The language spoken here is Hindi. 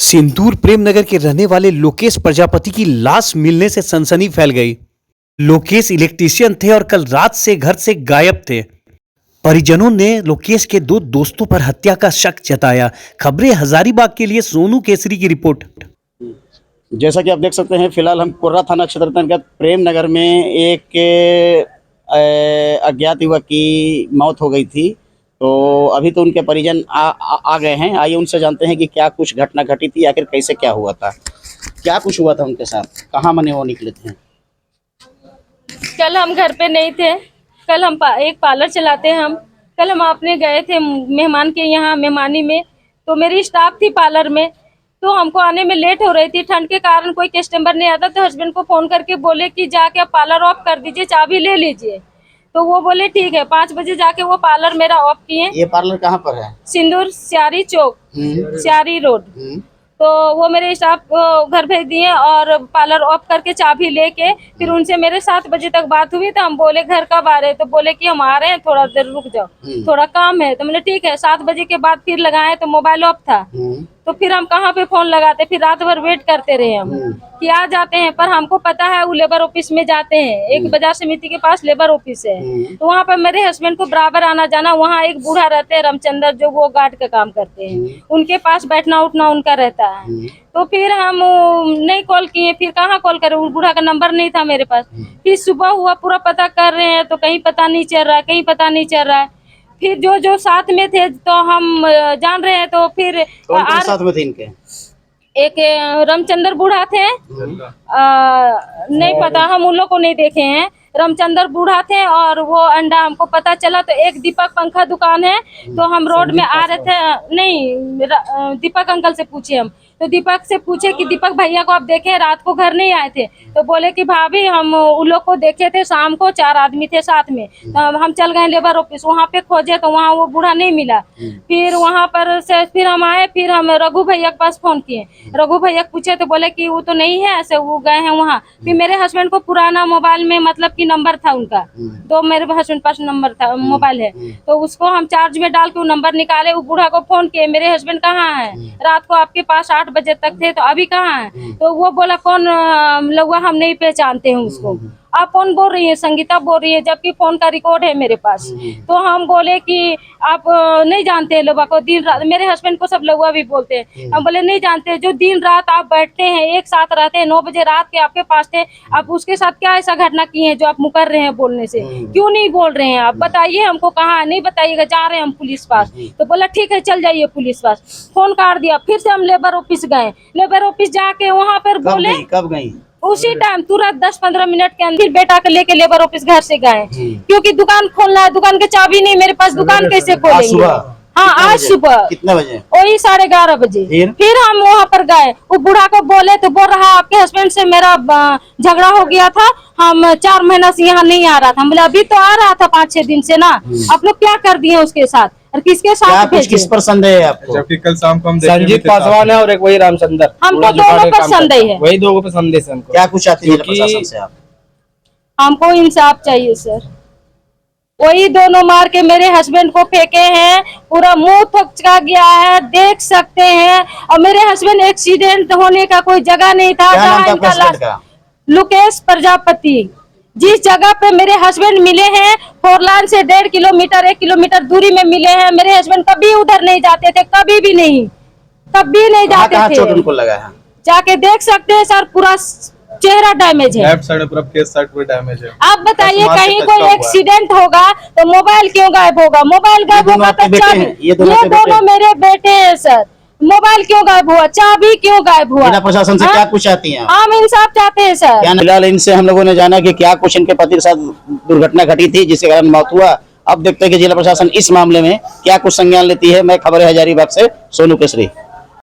सिंदूर प्रेमनगर के रहने वाले लोकेश प्रजापति की लाश मिलने से सनसनी फैल गई। लोकेश इलेक्ट्रीशियन थे और कल रात से घर से गायब थे। परिजनों ने लोकेश के दो दोस्तों पर हत्या का शक जताया। खबरें हजारीबाग के लिए सोनू केसरी की रिपोर्ट। जैसा कि आप देख सकते हैं, फिलहाल हम कुर्रा थाना क्षेत्र अंतर्गत प्रेमनगर में एक अज्ञात युवक की मौत हो गई थी। तो अभी तो उनके परिजन आ गए हैं। आइए उनसे जानते हैं कि क्या कुछ घटना घटी थी, आखिर कैसे क्या हुआ था, क्या कुछ हुआ था उनके साथ, कहाँ मने वो निकले थे। कल हम घर पे नहीं थे। कल हम एक पार्लर चलाते हैं हम। कल हम अपने गए थे मेहमान के यहाँ मेहमानी में। तो मेरी स्टाफ थी पार्लर में, तो हमको आने में लेट हो रही थी। ठंड के कारण कोई कस्टमर नहीं आता, तो हस्बैंड को फोन करके बोले कि जाके पार्लर ऑफ कर दीजिए, चाबी ले लीजिए। तो वो बोले ठीक है। 5 बजे जाके वो पार्लर मेरा ऑफ किए। ये पार्लर कहाँ पर है? सिंदूर सियारी चौक, सियारी रोड। तो वो मेरे स्टाफ को घर भेज दिए और पार्लर ऑफ करके चाबी लेके फिर उनसे मेरे 7 बजे तक बात हुई। तो हम बोले घर कब आ रहे हैं, तो बोले कि हम आ रहे हैं, थोड़ा देर रुक जाओ, थोड़ा काम है। तो मैंने ठीक है। 7 बजे के बाद फिर लगाए तो मोबाइल ऑफ था। तो फिर हम कहाँ पे फोन लगाते, फिर रात भर वेट करते रहे हम कि आ जाते हैं। पर हमको पता है वो लेबर ऑफिस में जाते हैं, एक बाजार समिति के पास लेबर ऑफिस है। तो वहाँ पर मेरे हस्बैंड को बराबर आना जाना। वहाँ एक बूढ़ा रहते हैं रामचंद्र, जो वो गार्ड का काम करते हैं, उनके पास बैठना उठना उनका रहता है। तो फिर हम नहीं कॉल किए, फिर कहाँ कॉल करें, उस बूढ़ा का नंबर नहीं था मेरे पास। फिर सुबह हुआ, पूरा पता कर रहे हैं तो कहीं पता नहीं चल रहा है, कहीं पता नहीं चल रहा है। फिर जो साथ में थे तो हम जान रहे हैं। तो फिर साथ में थे इनके एक रामचंद्र बूढ़ा थे, नहीं पता, हम उन लोग को नहीं देखे हैं। रामचंद्र बूढ़ा थे और वो अंडा हमको पता चला। तो एक दीपक पंखा दुकान है, तो हम रोड में आ रहे थे। नहीं, दीपक अंकल से पूछे हम। तो दीपक से पूछे कि दीपक भैया को आप देखे, रात को घर नहीं आए थे। तो बोले कि भाभी हम उन लोग को देखे थे, शाम को 4 आदमी थे साथ में। तो हम चल गए लेबर ऑफिस, वहाँ पे खोजे तो वहाँ वो बूढ़ा नहीं मिला। फिर वहाँ पर से फिर हम आए, फिर हम रघु भैया के पास फोन किए। रघु भैया पूछे तो बोले कि वो तो नहीं है, ऐसे वो गए हैं वहाँ। फिर मेरे हस्बैंड को पुराना मोबाइल में मतलब कि नंबर था उनका, तो मेरे हस्बैंड पास नंबर था, मोबाइल है, तो उसको हम चार्ज में डाल के वो नंबर निकाले। वो बूढ़ा को फोन किए, मेरे हस्बैंड कहाँ है, रात को आपके पास 8 बजे तक थे, तो अभी कहाँ है। तो वो बोला कौन लगा, हम नहीं पहचानते हैं उसको। आप कौन बोल रही है? संगीता बोल रही है, जबकि फोन का रिकॉर्ड है मेरे पास। तो हम बोले कि आप नहीं जानते हैं लोगों को, दिन रात, मेरे हस्बैंड को सब लोग भी बोलते हैं। हम बोले नहीं जानते, जो दिन रात आप बैठते हैं, एक साथ रहते हैं, 9 बजे रात के आपके पास थे, आप उसके साथ क्या ऐसा घटना की है जो आप मुकर रहे हैं बोलने से? क्यों नहीं बोल रहे हैं आप? बताइए हमको, कहाँ नहीं बताइएगा, जा रहे हैं हम पुलिस पास। तो बोला ठीक है, चल जाइए पुलिस पास। फोन काट दिया। फिर से हम लेबर ऑफिस गए। लेबर ऑफिस जाके वहाँ पर बोले, कब गई? उसी टाइम तुरंत 10-15 मिनट के अंदर बेटा को लेके लेबर ऑफिस घर से गए, क्योंकि दुकान खोलना है। दुकान के चाबी नहीं मेरे पास, दुकान कैसे खोलेंगे? हाँ, आज सुबह। कितने बजे? वही 11:30 बजे। फिर हम वहाँ पर गए। वो बूढ़ा को बोले तो बोल रहा आपके हस्बैंड से मेरा झगड़ा हो गया था, हम 4 महीना से यहाँ नहीं आ रहा था। हम बोले अभी तो आ रहा था 5-6 दिन से ना, आप लोग क्या कर दिए उसके साथ और किसके साथ? किस पर संदेह है आपको? जबकि कल शाम को हम संजीत पासवान है और एक वही रामचंद्र। हमको दोनों पर संदेह है, वही दोनों पर संदेह है हमको। क्या कुछ चाहती है प्रशासन से आप? हमको इंसाफ चाहिए सर। वही दोनों मार के मेरे हस्बैंड को फेंके हैं, पूरा मुंह थका गया है, देख सकते हैं। और मेरे हस्बैंड एक्सीडेंट होने का कोई जगह नहीं था। क्या नाम था आपके हस्बैंड का? लोकेश प्रजापति। जिस जगह पे मेरे हस्बैंड मिले हैं, 4 लाइन से 1.5 किलोमीटर 1 किलोमीटर दूरी में मिले हैं। मेरे हस्बैंड कभी उधर नहीं जाते थे, कभी भी नहीं, कभी नहीं जाते थे। चोट उनको लगा है? जाके देख सकते हैं सर, पूरा चेहरा डैमेज है, लेफ्ट साइड पूरा फेस साइड पूरा डैमेज है। आप बताइए, कहीं कोई एक्सीडेंट होगा तो मोबाइल क्यों गायब होगा? मोबाइल गायब होगा तो चाबी, ये दोनों मेरे बेटे हैं सर। मोबाइल क्यों गायब हुआ? चाबी क्यों गायब हुआ? जिला प्रशासन से क्या कुछ चाहती हैं? हम इंसाफ चाहते हैं सर। फिलहाल इनसे हम लोगों ने जाना कि क्या कुछ इनके पति के साथ दुर्घटना घटी थी जिसके कारण मौत हुआ। अब देखते हैं कि जिला प्रशासन इस मामले में क्या कुछ संज्ञान लेती है। मैं खबर हजारीबाग से सोनू केसरी।